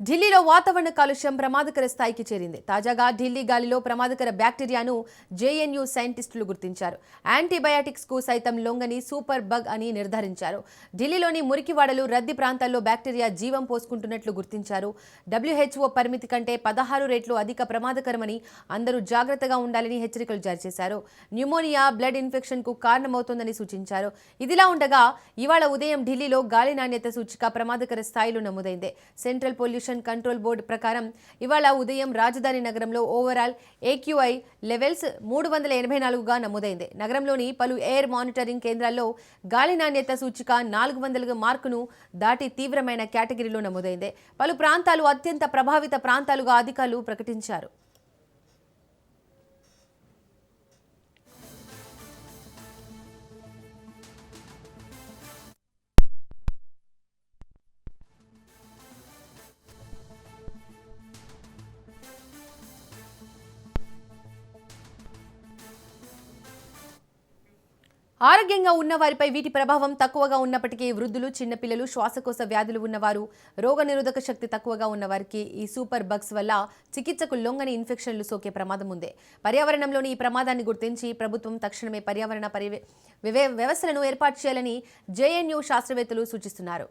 ఢిల్లీలో వాతావరణ కాలుష్యం ప్రమాదకర స్థాయికి చేరింది. తాజాగా ఢిల్లీ గాలిలో ప్రమాదకర బ్యాక్టీరియాను జేఎన్యూ సైంటిస్టులు గుర్తించారు. యాంటీబయాటిక్స్ కు సైతం లొంగని సూపర్ బగ్ అని నిర్ధారించారు. ఢిల్లీలోని మురికివాడలు, రద్దీ ప్రాంతాల్లో బ్యాక్టీరియా జీవం పోసుకుంటున్నట్లు గుర్తించారు. WHO పరిమితి కంటే 16 రెట్లు అధిక ప్రమాదకరమని, అందరూ జాగ్రత్తగా ఉండాలని హెచ్చరికలు జారీ చేశారు. న్యూమోనియా, బ్లడ్ ఇన్ఫెక్షన్ కు కారణమవుతోందని సూచించారు. ఇదిలా ఉండగా ఇవాళ ఉదయం ఢిల్లీలో గాలి నాణ్యత సూచిక ప్రమాదకర స్థాయిలో నమోదైంది. సెంట్రల్ పొల్యూషన్ కంట్రోల్ బోర్డు ప్రకారం ఇవాళ ఉదయం రాజధాని నగరంలో ఓవరాల్ AQI లెవెల్స్ 384గా నమోదైంది. నగరంలోని పలు ఎయిర్ మానిటరింగ్ కేంద్రాల్లో గాలి నాణ్యత సూచిక 400 మార్కును దాటి తీవ్రమైన కేటగిరీలో నమోదైంది. పలు ప్రాంతాలు అత్యంత ప్రభావిత ప్రాంతాలుగా అధికారులు ప్రకటించారు. ఆరోగ్యంగా ఉన్న వారిపై వీటి ప్రభావం తక్కువగా ఉన్నప్పటికీ వృద్ధులు, చిన్నపిల్లలు, శ్వాసకోశ వ్యాధులు ఉన్నవారు, రోగనిరోధక శక్తి తక్కువగా ఉన్నవారికి ఈ సూపర్ బగ్స్ వల్ల చికిత్సకు లొంగని ఇన్ఫెక్షన్లు సోకే ప్రమాదం ఉంది. పర్యావరణంలోని ఈ ప్రమాదాన్ని గుర్తించి ప్రభుత్వం తక్షణమే పర్యావరణ వ్యవస్థలను ఏర్పాటు చేయాలని JNU శాస్త్రవేత్తలు సూచిస్తున్నారు.